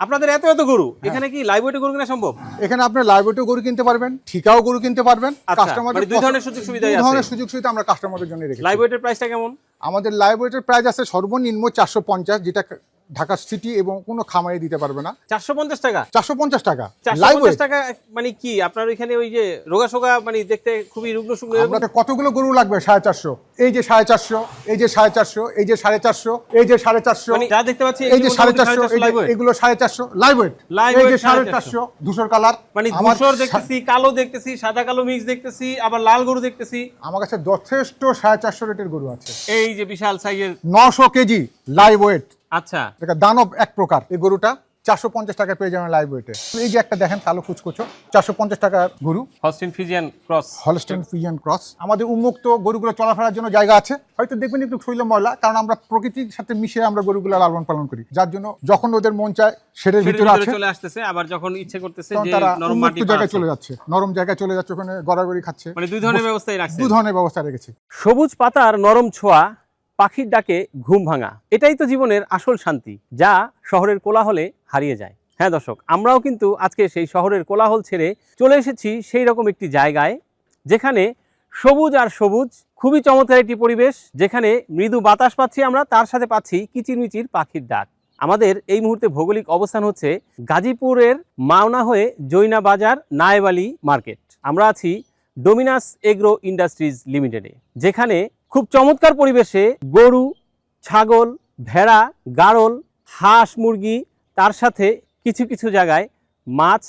আপনাদের এত এত গরু, এখানে কি লাইভ ওয়েটে গরু কিনা সম্ভব? এখানে আপনি লাইভ ওয়েটে গরু কিনতে পারবেন, ঠিকাও গরু কিনতে পারবেন। কাস্টমারদের দুই ধরনের সুযোগ সুবিধা আছে। দুই ধরনের সুযোগ সুবিধা আমরা কাস্টমারদের জন্য রেখেছি। লাইভ ওয়েটের প্রাইসটা কেমন? আমাদের লাইভ ওয়েটের প্রাইস আছে সর্বনিম্ন 450, যেটা ঢাকা সিটি এবং কোনো খামারে দিতে পারবে না। 450 টাকা? 450 টাকা। 450 টাকা মানে কি আপনার ওইখানে ওই যে রোগা সোগা মানে দেখতে খুবই রুগ্ন শুকনো? আপনাদের কতগুলো গরু লাগবে? 450, এই যে 450, এই যে 450, এই যে 450, এই যে 450, মানে যা দেখতে পাচ্ছি এই যে 450, এগুলো 450 লাইভ ওয়েট। এই যে 450 ধূসর কালার, মানে ধূসর দেখতেছি, কালো দেখতেছি, সাদা কালো মিক্স দেখতেছি, আবার লাল গরু দেখতেছি। আমার কাছে যথেষ্ট 450 রেটের গরু আছে। এই যে বিশাল সাইজের 900 কেজি লাইভ ওয়েট। আচ্ছা, এটা দানব এক প্রকার। এই গরুটা 450 টাকা পেয়ে যাবেন লাইভ ওয়েটে। এই যে একটা দেখেন কালো কুচকুচো, 450 টাকার গরু, Holstein Friesian cross. Holstein Friesian cross. আমাদের উন্মুক্ত গরুগুলো চলাফেরার জন্য জায়গা আছে। হয়তো দেখবেন একটু শৈল ময়লা, কারণ আমরা প্রকৃতির সাথে মিশে আমরা গরুগুলো লালন পালন করি, যার জন্য যখন ওদের মন চায় শেডের ভিতরে আছে চলে আসতেছে, আবার যখন ইচ্ছে করতেছে যে তারা নরম মাটি জায়গায় চলে যাচ্ছে, নরম জায়গায় চলে যাচ্ছে, ওখানে গড়াগড়ি খাচ্ছে। মানে দুই ধরনের ব্যবস্থাই রাখছে। দুই ধরনের ব্যবস্থা রেখেছি। সবুজ পাতার নরম ছোঁয়া, পাখির ডাকে ঘুম ভাঙা, এটাই তো জীবনের আসল শান্তি, যা শহরের কোলাহলে হারিয়ে যায়। হ্যাঁ দর্শক, আমরাও কিন্তু আজকে সেই শহরের কোলাহল ছেড়ে চলে এসেছি সেই রকম একটি জায়গায়, যেখানে সবুজ আর সবুজ, খুবই চমৎকার একটি পরিবেশ, যেখানে মৃদু বাতাস পাচ্ছি আমরা, তার সাথে পাচ্ছি কিচিরমিচির পাখির ডাক। আমাদের এই মুহূর্তে ভৌগোলিক অবস্থান হচ্ছে গাজীপুরের মাওনা হয়ে জৈনা বাজার, নায়েব আলী মার্কেট। আমরা আছি ডোমিনাস এগ্রো ইন্ডাস্ট্রিজ লিমিটেডে, যেখানে খুব চমৎকার পরিবেশে গরু, ছাগল, ভেড়া, গাড়ল, হাঁস, মুরগি, তার সাথে কিছু কিছু জায়গায় মাছ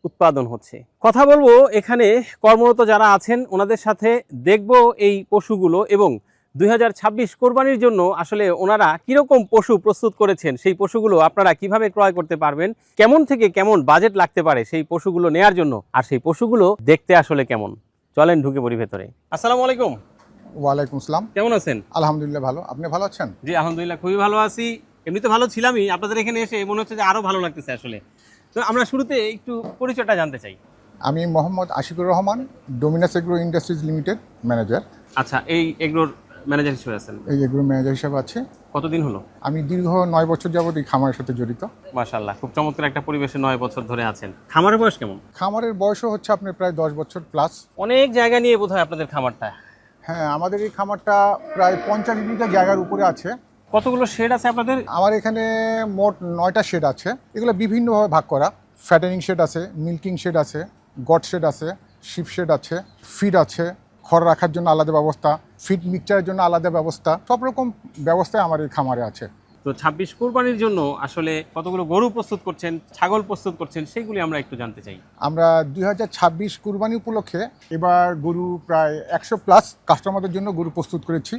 উৎপাদন হচ্ছে। কথা বলবো এখানে কর্মরত যারা আছেন ওনাদের সাথে, দেখব এই পশুগুলো এবং 2026 কোরবানির জন্য আসলে ওনারা কীরকম পশু প্রস্তুত করেছেন, সেই পশুগুলো আপনারা কিভাবে ক্রয় করতে পারবেন, কেমন থেকে কেমন বাজেট লাগতে পারে সেই পশুগুলো নেয়ার জন্য, আর সেই পশুগুলো দেখতে আসলে কেমন। চলেন ঢুকে পড়ি ভেতরে। আসসালামু আলাইকুম। ওয়ালাইকুম আসসালাম। কেমন আছেন? আলহামদুলিল্লাহ ভালো, আপনি ভালো আছেন? জি আলহামদুলিল্লাহ, খুবই ভালো আছি। এমনিতে ভালো ছিলামই, আপনাদের এখানে এসে মনে হচ্ছে যে আরো ভালো লাগতেছে আসলে। তো আমরা শুরুতে একটু পরিচয়টা জানতে চাই। আমি Mohammad Ashikur Rahman, Dominus Agro Industries Limited manager. আচ্ছা, এই এগ্রোর ম্যানেজার হিসেবে আছেন? এই এগ্রো ম্যানেজার হিসেবে আছে। কতদিন হলো? আমি দীর্ঘ 9 বছর যাবত এই খামারের সাথে জড়িত। মাশাআল্লাহ, খুব চমৎকার একটা পরিবেশে 9 বছর ধরে আছেন। খামারের বয়স কেমন? খামারের বয়সও হচ্ছে আপনার প্রায় 10 বছর প্লাস। অনেক জায়গা নিয়ে বোধহয় আপনাদের খামারটা। হ্যাঁ, আমাদের এই খামারটা প্রায় 50 বিঘা জায়গার উপরে আছে। কতগুলো শেড আছে আপনাদের? আমার এখানে মোট 9টা শেড আছে। এগুলো বিভিন্নভাবে ভাগ করা। ফ্যাটেনিং শেড আছে, মিল্কিং শেড আছে, গট শেড আছে, শিপ শেড আছে, ফিড আছে, খড় রাখার জন্য আলাদা ব্যবস্থা, ফিড মিক্সচারের জন্য আলাদা ব্যবস্থা, সব রকম ব্যবস্থায় আমার এই খামারে আছে। তো 26 কোরবানির জন্য আসলে কতগুলো গরু প্রস্তুত করছেন, ছাগল প্রস্তুত করছেন, সেইগুলি আমরা একটু জানতে চাই। আমরা 2026 কুরবানি উপলক্ষে এবার গরু প্রায় 100 প্লাস কাস্টমারদের জন্য গরু প্রস্তুত করেছি।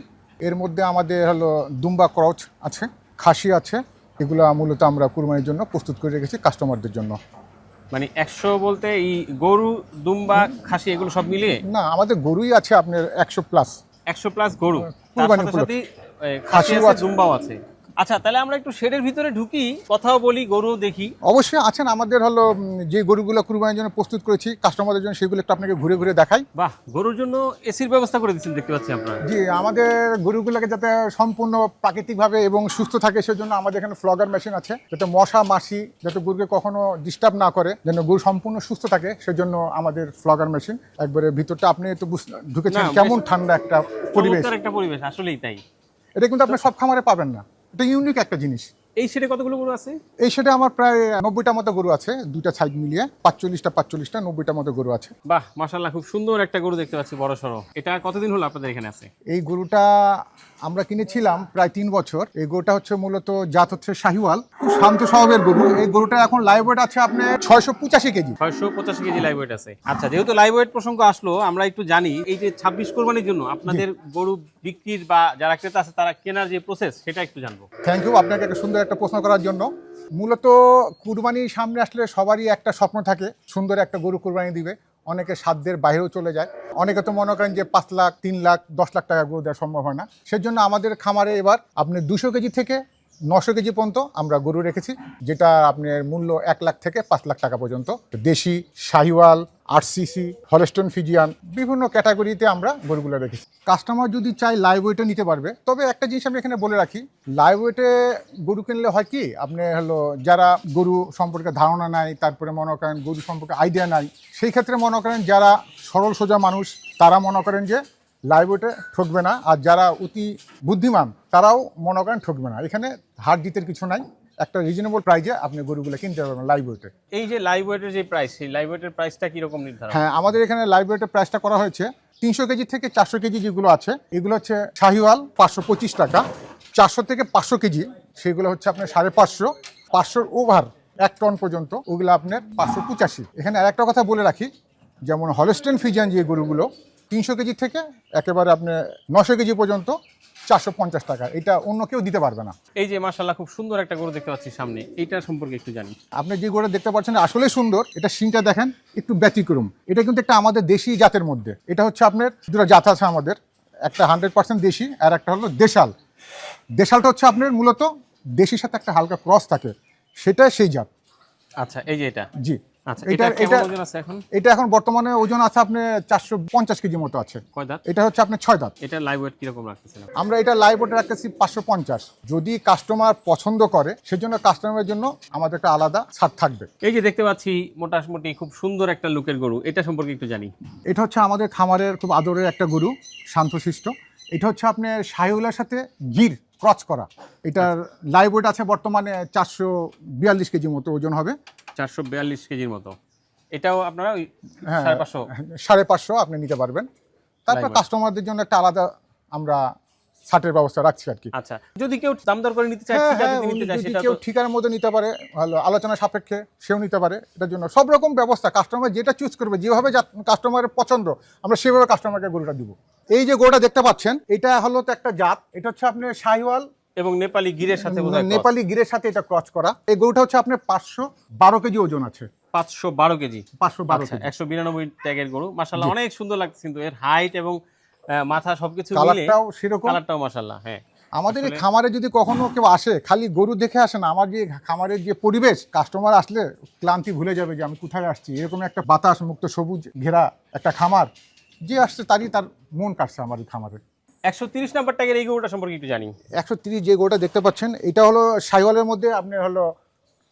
এর মধ্যে আমাদের হলো দুম্বা ক্রচ আছে, খাসি আছে। এগুলো মূলত আমরা কুরবানির জন্য প্রস্তুত করে রেখেছি কাস্টমারদের জন্য। মানে 100 বলতে এই গরু, দুম্বা, খাসি এগুলো সব মিলিয়ে? না, আমাদের গরুই আছে আপনার 100 প্লাস। 100 প্লাস গরু, কুরবানির সাথে খাসি আছে, দুম্বাও আছে। আচ্ছা, তাহলে আমরা একটু শেডের ভিতরে ঢুকি, কথাও বলি, গরু দেখি। অবশ্যই আছেন। আমাদের হলো যে গরুগুলো কুরবানির জন্য প্রস্তুত করেছি কাস্টমারদের জন্য, সেগুলো একটু আপনাকে ঘুরে ঘুরে দেখাই। বাহ, গরুর জন্য এসির ব্যবস্থা করে দিচ্ছেন দেখতে পাচ্ছি আপনারা। জি, আমাদের গরুগুলোকে যাতে সম্পূর্ণ প্রাকৃতিকভাবে এবং সুস্থ থাকে সেজন্য আমাদের এখানে ফ্লগার মেশিন আছে, যাতে মশা মাছি যাতে গরুকে কখনো ডিস্টার্ব না করে, যেন গরু সম্পূর্ণ সুস্থ থাকে সেজন্য আমাদের ফ্লগার মেশিন। একবারে ভিতরটা আপনি তো ঢুকেছেন, কেমন ঠান্ডা একটা পরিবেশ। একটা পরিবেশ, আসলেই তাই। এটা কিন্তু আপনি সব খামারে পাবেন না, এটা ইউনিক একটা জিনিস। এই শেডে কতগুলো গরু আছে? এই শেডে আমার প্রায় 90টা মতো গরু আছে, দুইটা সাইড মিলিয়ে 45টা 90টা মতো গরু আছে। বাহ, মাশাআল্লাহ, খুব সুন্দর একটা গরু দেখতে পাচ্ছি, বড় সড়ো। এটা কতদিন হলো আপনাদের এখানে আছে? এই গরুটা আমরা কিনেছিলাম প্রায় 3 বছর। এই গরুটা হচ্ছে মূলত জাত হচ্ছে শাহিওয়াল, খুব শান্ত স্বভাবের গরু। এই গরুটা এখন লাইভ ওয়েট আছে আপনার 685 কেজি। 685 কেজি লাইভ ওয়েট আছে। আচ্ছা, যেহেতু লাইভ ওয়েট প্রসঙ্গ আসলো, আমরা একটু জানি এই যে 26 কোরবানির জন্য আপনাদের গরু বিক্রির বা যারা ক্রেতা আছে তারা কেনার যে প্রসেস, সেটা একটু জানবো। থ্যাংক ইউ আপনাকে একটা সুন্দর একটা প্রশ্ন করার জন্য। মূলত কুরবানির সামনে আসলে সবারই একটা স্বপ্ন থাকে, সুন্দর একটা গরু কুরবানি দিবে। অনেকে সাধ্যের বাইরেও চলে যায়। অনেকে তো মনে করেন যে 5 লাখ, 3 লাখ, 10 লাখ টাকা গরু দেওয়া সম্ভব হয় না। সেজন্য আমাদের খামারে এবার আপনি 200 কেজি থেকে 900 কেজি পর্যন্ত আমরা গরু রেখেছি, যেটা আপনার মূল্য 1 লাখ থেকে 5 লাখ টাকা পর্যন্ত। দেশি, শাহিওয়াল, আরসিসি, হলস্টন ফিজিয়ান, বিভিন্ন ক্যাটাগরিতে আমরা গরুগুলো রেখেছি। কাস্টমার যদি চাই লাইভ ওয়েটে নিতে পারবে। তবে একটা জিনিস আমি এখানে বলে রাখি, লাইভ ওয়েটে গরু কিনলে হয় কি, আপনি যারা গরু সম্পর্কে ধারণা নাই, তারপরে মনে করেন গরু সম্পর্কে আইডিয়া নাই, সেই ক্ষেত্রে মনে করেন যারা সরল সোজা মানুষ তারা মনে করেন যে লাইভ ওয়েটে ঠকবে না, আর যারা অতি বুদ্ধিমান তারাও মনে করেন ঠকবে না। এখানে হার জিতের কিছু নাই, একটা রিজনেবল প্রাইসে আপনি গরুগুলো কিনতে পারবেন লাইভ ওয়েটে। এই যে লাইভ ওয়েটের যে প্রাইস, সেই লাইভ ওয়েটের প্রাইসটা কিরকম নির্ধারণ? হ্যাঁ, আমাদের এখানে লাইভ ওয়েটের প্রাইসটা করা হয়েছে 300 কেজি থেকে 400 কেজি যেগুলো আছে, এগুলো হচ্ছে শাহিওয়াল 525 টাকা। 400 থেকে 500 কেজি সেগুলো হচ্ছে আপনার 550, 500 ওভার 1 টন পর্যন্ত ওগুলো আপনার 585। এখানে আর একটা কথা বলে রাখি, যেমন হলস্টেন ফিজিয়ান যে গরুগুলো 300 কেজি থেকে একেবারে আপনার 900 কেজি পর্যন্ত 450 টাকা, এটা অন্য কেউ দিতে পারবে না। এই যে মাশাআল্লাহ খুব সুন্দর একটা গরু দেখতে পাচ্ছি সামনে, এইটার সম্পর্কে একটু জানি। আপনি যে গরুটা দেখতে পাচ্ছেন আসলে সুন্দর, এটা শিংটা দেখেন একটু ব্যতিক্রম। এটা কিন্তু একটা আমাদের দেশি জাতের মধ্যে, এটা হচ্ছে আপনার দুটো জাত আছে আমাদের, একটা 100% দেশি আর একটা হলো দেশাল। দেশালটা হচ্ছে আপনার মূলত দেশির সাথে একটা হালকা ক্রস থাকে, সেটা সেই জাত। আচ্ছা, এই যে এটা, জি। আচ্ছা, এটা কেমন ওজন আছে এখন? এটা এখন বর্তমানে ওজন আছে আপনার 450 কেজি মতো আছে। কয় দাঁত? এটা হচ্ছে আপনার 6 দাঁত। এটা লাইভ ওয়েট কিরকম রাখতেছেন? আমরা এটা লাইভ ওয়েটে রাখতেছি 550। যদি কাস্টমার পছন্দ করে সেজন্য কাস্টমারের জন্য আমাদের একটা আলাদা ছাড় থাকবে। এই যে দেখতে পাচ্ছি মোটামুটি খুব সুন্দর একটা লুকের গরু, এটা সম্পর্কে একটু জানি। এটা হচ্ছে আমাদের খামারের খুব আদরের একটা গরু, শান্তশিষ্ট। এটা হচ্ছে আপনার শাহিওয়ালের সাথে গির ক্রস করা। এটার লাইভ ওয়েট আছে বর্তমানে 442 কেজি মতো ওজন হবে। 442 কেজির মতো। এটাও আপনারা ওই হ্যাঁ, 550? 550 আপনি নিতে পারবেন। তারপর কাস্টমারদের জন্য একটা আলাদা আমরা ছাটের ব্যবস্থা রাখছি আর কি। আচ্ছা, যদি কেউ দাম দর করে নিতে চায়, হ্যাঁ, ঠিকা হ্যাঁ, যদি নিতে চায়, যদি সেটা কেউ তো ঠিকার মধ্যে নিতে পারে, ভালো আলোচনা সাপেক্ষে সেও নিতে পারে। এটার জন্য সব রকম ব্যবস্থা, কাস্টমার যেটা চুজ করবে, যেভাবে কাস্টমারের পছন্দ আমরা সেভাবে কাস্টমারকে গরুটা দিব। এই যে গরুটা দেখতে পাচ্ছেন, এটা হলো তো একটা জাত, এটা হচ্ছে আপনার শাহিওয়াল এবং নেপালি গিরের সাথে বোধহয় cross। নেপালি গিরের সাথে এটা ক্রস করা। এই গরুটা হচ্ছে আপনার 512 কেজি ওজন আছে। 512 কেজি? 512 আচ্ছা, কেজি। 192 ট্যাগের গরু, মাশাআল্লাহ অনেক সুন্দর লাগছে কিন্তু এর হাইট এবং মাথা সবকিছু মিলে কালারটাও সেরকম। কালারটাও মাশাআল্লাহ। হ্যাঁ, আমাদের এই খামারে যদি কখনো কেউ আসে, খালি গরু দেখে আসে না, আমার যে খামারের যে পরিবেশ, কাস্টমার আসলে ক্লান্তি ভুলে যাবে যে আমি কোথায় আসছি। এরকম একটা বাতাস মুক্ত সবুজ ঘেরা একটা খামার, যে আসছে তারই তার মন কাটছে আমার এই খামারে। 130 নাম্বার ট্যাগের এই গরুটা সম্পর্কে একটু জানি। 130 যে গরুটা দেখতে পাচ্ছেন, এটা হলো শাহিওয়ালের মধ্যে আপনার হলো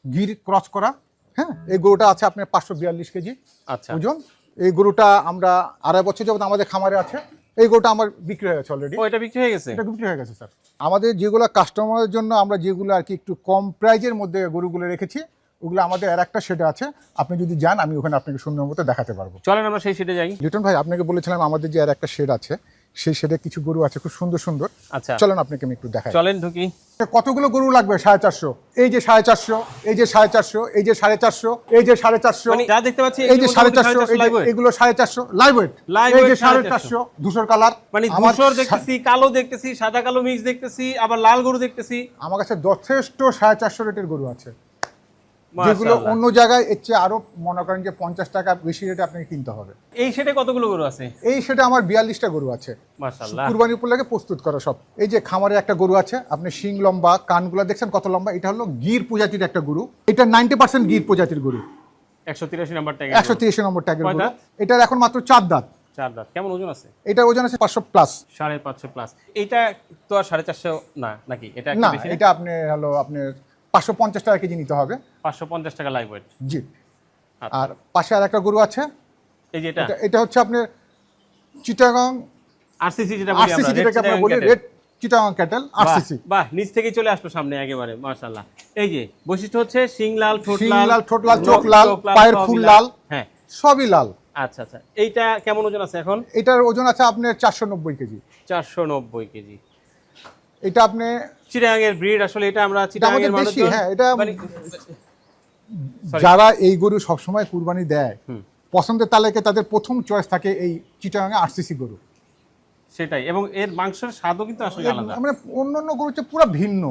গির ক্রস করা। হ্যাঁ, এই গরুটা আছে আপনার 542 কেজি আচ্ছা, ওজন। এই গরুটা আমরা 2.5 বছর যাবত আমাদের খামারে আছে। এই গরুটা আমার বিক্রি হয়ে গেছে অলরেডি। ও, এটা বিক্রি হয়ে গেছে? এটা বিক্রি হয়ে গেছে স্যার। আমাদের যেগুলো কাস্টমারের জন্য আমরা যেগুলো আর কি একটু কম প্রাইজের মধ্যে গরুগুলো রেখেছি, ওগুলো আমাদের আর একটা শেডে আছে। আপনি যদি যান আমি ওখানে আপনাকে সুন্দর মতো দেখাতে পারবো। চলেন আমরা সেই শেডে যাই। লিটন ভাই, আপনাকে বলেছিলাম আমাদের যে আর একটা শেড আছে, সেই শেডে কিছু গরু আছে খুব সুন্দর সুন্দর। আচ্ছা, চলেন আপনাকে আমি একটু দেখাই। চলেন ঢুকি। কতগুলো গরু লাগবে? 450, এই যে 450, এই যে 450, এই যে 450, এই যে 450, মানে যা দেখতে পাচ্ছি এই যে 450, এগুলো 450 লাইভ ওয়েট। এই যে 450 ধূসর কালার, মানে ধূসর দেখতেছি, কালো দেখতেছি, সাদা কালো মিক্স দেখতেছি, আবার লাল গরু দেখতেছি। আমার কাছে যথেষ্ট 450 রেটের গরু আছে, যেগুলো মাশাআল্লাহ। অন্য জায়গায় এর চেয়ে আরো মনে করেন যে 50 টাকা বেশি রেটে আপনাকে কিনতে হবে। এই শেডে কতগুলো গরু আছে? এই সেটা আমার 42টা গরু আছে, মাশাআল্লাহ। কুরবানি উপলক্ষে প্রস্তুত করা সব। এই যে খামারে একটা গরু আছে, আপনি শিং লম্বা, কানগুলো দেখছেন কত লম্বা। এটা হলো গির প্রজাতির একটা গরু, এটা 90% গির প্রজাতির গরু। 183 নাম্বার ট্যাগ। 183 নম্বর ট্যাগের কয় গরু। দাঁত? এটার এখন মাত্র 4 দাঁত। 4 দাঁত। কেমন ওজন আছে? এটার ওজন আছে 500 প্লাস। 550 প্লাস। এইটা তো আর 450 না নাকি? এটা একটু না, বেশি। এটা আপনি হলো আপনার 550 টাকা কেজি নিতে হবে। 550 টাকা লাইভ ওয়েট। জি। আচ্ছা। আর পাশে আর একটা গরু আছে, এই যে এটা এটা হচ্ছে আপনার চিটাগাং আরসিসি, যেটা বলি আমরা, আরসিসি, যেটাকে আমরা বলি রেড চিটাগাং ক্যাটেল আরসিসি। বাহ, নিচ থেকে চলে আসলো সামনে একেবারে, মাশাআল্লাহ। এই যে বৈশিষ্ট্য হচ্ছে শিং লাল, ঠোঁট শিং লাল, লাল, ঠোঁট লাল, চোখ লাল, পায়ের সবই ফুল লাল, হ্যাঁ সবই লাল। আচ্ছা আচ্ছা, এইটা কেমন ওজন আছে এখন? এটার ওজন আছে আপনার 490 কেজি। 490 কেজি। এটা আপনি চিটাগাংয়ের ব্রিড, আসলে এটা আমরা চিটাগাংয়ের আমাদের দেশি, মানুষজন হ্যাঁ, এটা মানে- Sorry. যারা এই গরু সবসময় কুরবানি দেয়, হুম। পছন্দের তালিকায় তাদের প্রথম চয়েস থাকে এই চিটাগাং আরসিসি গরু। সেটাই, এবং এর মাংসের স্বাদও কিন্তু আসলে আলাদা। মানে অন্যান্য গরু হচ্ছে পুরো ভিন্ন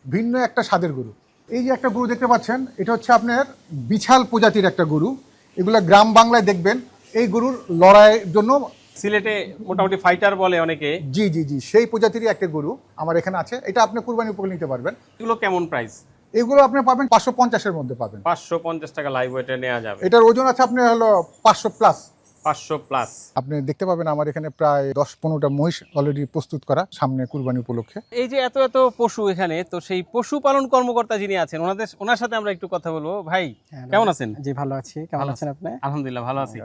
ভিন্ন একটা স্বাদের গরু। এই যে একটা গরু দেখতে পাচ্ছেন, এটা হচ্ছে আপনার বিছাল প্রজাতির একটা গরু। এগুলো গ্রাম বাংলায় দেখবেন, এই গরুর লড়াইয়ের জন্য সিলেটে মোটামুটি ফাইটার বলে অনেকে, জি জি জি, সেই প্রজাতিরই একটা গরু আমার এখানে আছে। এটা আপনি কুরবানি উপলক্ষে নিতে পারবেন। এগুলো কেমন প্রাইস? এগুলো আপনি পাবেন 550-এর মধ্যে পাবেন। 550 টাকা লাইভ ওয়েটে নেওয়া যাবে। এটার ওজন আছে আপনার হলো 500 প্লাস। 500 প্লাস। আপনি দেখতে পাবেন আমার এখানে প্রায় 10-15টা মহিষ অলরেডি প্রস্তুত করা সামনে কুরবানি উপলক্ষে। এই যে এত এত পশু এখানে, তো সেই পশুপালন কর্মকর্তা যিনি আছেন ওনার সাথে আমরা একটু কথা বলবো। ভাই কেমন আছেন? জি ভালো আছি, কেমন আছেন আপনি? আলহামদুলিল্লাহ ভালো আছি।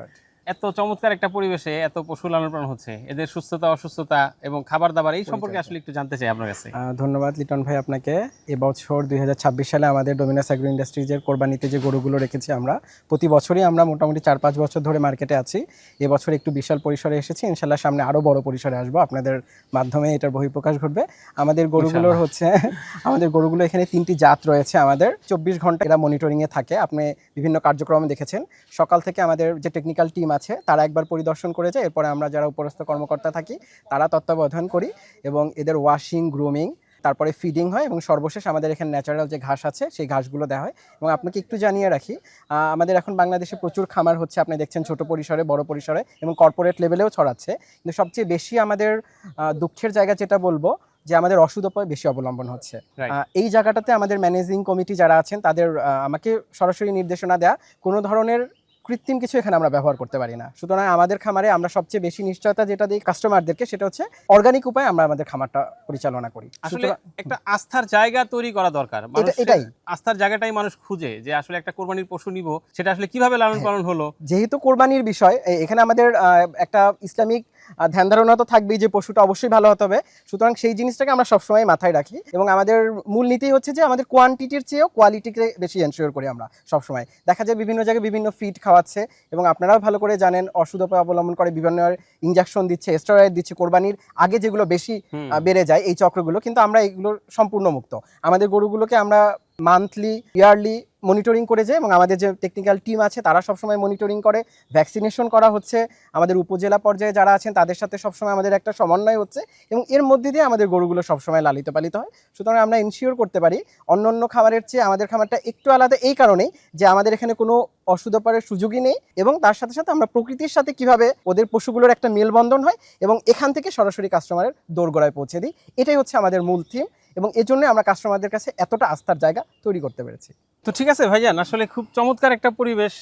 এত চমৎকার একটা পরিবেশে এত পশু লালন পালন হচ্ছে, এদের সুস্থতা অসুস্থতা এবং খাবার দাবার এই সম্পর্কে আসলে একটু জানতে চাই আপনার কাছে। ধন্যবাদ লিটন ভাই আপনাকে। এবছর 2026 সালে আমাদের ডোমিনাস অ্যাগ্রো ইন্ডাস্ট্রিজের কোরবানিতে যে গরুগুলো রেখেছি আমরা, প্রতি বছরই আমরা মোটামুটি 4-5 বছর ধরে মার্কেটে আছি। এবছর একটু বিশাল পরিসরে এসেছি, ইনশাল্লাহ সামনে আরও বড় পরিসরে আসবো, আপনাদের মাধ্যমে এটার বহিঃপ্রকাশ ঘটবে। আমাদের গরুগুলোর আমাদের গরুগুলো এখানে 3টি জাত রয়েছে আমাদের। 24 ঘন্টা এরা মনিটরিংয়ে থাকে। আপনি বিভিন্ন কার্যক্রম দেখেছেন, সকাল থেকে আমাদের যে টেকনিক্যাল টিম আছে তারা একবার পরিদর্শন করে যায়, এরপরে আমরা যারা উপরস্থ কর্মকর্তা থাকি তারা তত্ত্বাবধান করি এবং এদের ওয়াশিং, গ্রুমিং, তারপরে ফিডিং হয় এবং সর্বশেষ আমাদের এখানে ন্যাচারাল যে ঘাস আছে সেই ঘাসগুলো দেওয়া হয়। এবং আপনাকে একটু জানিয়ে রাখি, আমাদের এখন বাংলাদেশে প্রচুর খামার হচ্ছে, আপনি দেখছেন ছোট পরিসরে, বড় পরিসরে এবং কর্পোরেট লেভেলেও ছড়াচ্ছে। কিন্তু সবচেয়ে বেশি আমাদের দুঃখের জায়গা যেটা বলবো যে আমাদের ওষুধ উপায় বেশি অবলম্বন হচ্ছে। এই জায়গাটাতে আমাদের ম্যানেজিং কমিটি যারা আছেন তাদের আমাকে সরাসরি নির্দেশনা দেয়া, কোনো ধরনের কৃত্রিম কিছু এখানে আমরা ব্যবহার করতে পারি না। সুতরাং আমাদের খামারে আমরা সবচেয়ে বেশি নিশ্চয়তা যেটা দিই কাস্টমারদেরকে, সেটা হচ্ছে অর্গানিক উপায়ে আমরা আমাদের খামারটা পরিচালনা করি। আসলে একটা আস্থার জায়গা তৈরি করা দরকার। এটাই আস্থার জায়গাটাই মানুষ খুঁজে, যে আসলে একটা কোরবানির পশু নিব, সেটা আসলে কিভাবে লালন পালন হলো। যেহেতু কোরবানির বিষয়, এখানে আমাদের একটা ইসলামিক ধ্যান ধারণা তো থাকবেই যে পশুটা অবশ্যই ভালো হতে হবে। সুতরাং সেই জিনিসটাকে আমরা সবসময় মাথায় রাখি এবং আমাদের মূল নীতি হচ্ছে যে আমাদের কোয়ান্টিটির চেয়েও কোয়ালিটিকে বেশি এনশিওর করি আমরা সবসময়। দেখা যায় বিভিন্ন জায়গায় বিভিন্ন ফিড খাওয়াচ্ছে এবং আপনারাও ভালো করে জানেন ওষুধ উপায় অবলম্বন করে, বিভিন্ন ইনজেকশন দিচ্ছে, স্টেরয়েড দিচ্ছে, কোরবানির আগে যেগুলো বেশি বেড়ে যায় এই চক্রগুলো, কিন্তু আমরা এগুলোর সম্পূর্ণ মুক্ত। আমাদের গরুগুলোকে আমরা মান্থলি, ইয়ারলি মনিটরিং করে যায় এবং আমাদের যে টেকনিক্যাল টিম আছে তারা সবসময় মনিটরিং করে, ভ্যাকসিনেশন করা হচ্ছে, আমাদের উপজেলা পর্যায়ে যারা আছেন তাদের সাথে সবসময় আমাদের একটা সমন্বয় হচ্ছে এবং এর মধ্যে দিয়ে আমাদের গরুগুলো সবসময় লালিত পালিত হয়। সুতরাং আমরা ইনশিওর করতে পারি অন্য অন্য খামারের চেয়ে আমাদের খামারটা একটু আলাদা এই কারণেই যে আমাদের এখানে কোনো অসুধপারের সুযোগই নেই এবং তার সাথে সাথে আমরা প্রকৃতির সাথে কিভাবে ওদের পশুগুলোর একটা মেলবন্ধন হয় এবং এখান থেকে সরাসরি কাস্টমারের দোরগোড়ায় পৌঁছে দিই, এটাই হচ্ছে আমাদের মূল থিম এবং এর জন্য আমরা কাস্টমারদের কাছে এতটা আস্থার জায়গা তৈরি করতে পেরেছি। তো ঠিক আছে ভাইজান, আসলে খুব চমৎকার একটা পরিবেশ,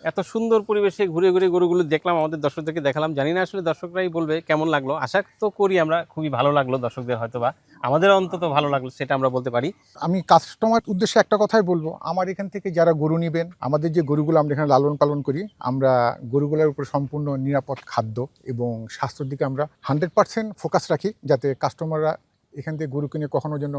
এত সুন্দর পরিবেশে ঘুরে ঘুরে গরুগুলো দেখলাম, আমাদের দর্শকদেরকে দেখালাম। জানি না আসলে দর্শকরাই বলবে কেমন লাগলো, আশা তো করি আমরা খুবই ভালো লাগলো, দর্শকদের হয়তোবা আমাদের অন্তত ভালো লাগলো সেটা আমরা বলতে পারি। আমি কাস্টমার উদ্দেশ্যে একটা কথাই বলবো, আমার এখান থেকে যারা গরু নেবেন, আমাদের যে গরুগুলো আমরা এখানে লালন পালন করি, আমরা গরুগুলোর উপর সম্পূর্ণ নিরাপদ খাদ্য এবং স্বাস্থ্যের দিকে আমরা 100% ফোকাস রাখি, যাতে কাস্টমাররা এখান থেকে গরু কিনে কখনো যেন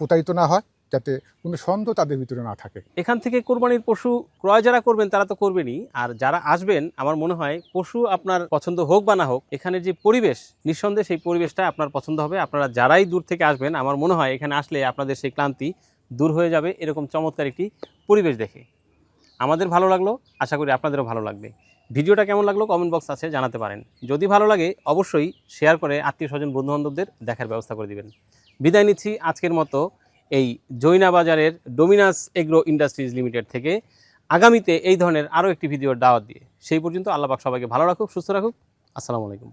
প্রতারিত না হয়, যাতে কোনো সন্দেহ তাদের ভিতরে না থাকে। এখান থেকে কোরবানির পশু ক্রয় যারা করবেন তারা তো করবেনই, আর যারা আসবেন আমার মনে হয় পশু আপনার পছন্দ হোক বা না হোক, এখানে যে পরিবেশ, নিঃসন্দেহে সেই পরিবেশটা আপনার পছন্দ হবে। আপনারা যারাই দূর থেকে আসবেন আমার মনে হয় এখানে আসলে আপনাদের সেই ক্লান্তি দূর হয়ে যাবে এরকম চমৎকার একটি পরিবেশ দেখে। আমাদের ভালো লাগলো, আশা করি আপনাদেরও ভালো লাগবে। ভিডিওটা কেমন লাগলো কমেন্ট বক্স আছে জানাতে পারেন। যদি ভালো লাগে অবশ্যই শেয়ার করে আত্মীয় স্বজন বন্ধুবান্ধবদের দেখার ব্যবস্থা করে দিবেন। বিদায় নিচ্ছি আজকের মতো এই জৈনা বাজারের ডোমিনাস এগ্রো ইন্ডাস্ট্রিজ লিমিটেড থেকে। আগামীতে এই ধরনের আরও একটি ভিডিওর দাওয়াত দিয়ে, সেই পর্যন্ত আল্লাহ পাক সবাইকে ভালো রাখুক, সুস্থ রাখুক। আসসালামু আলাইকুম।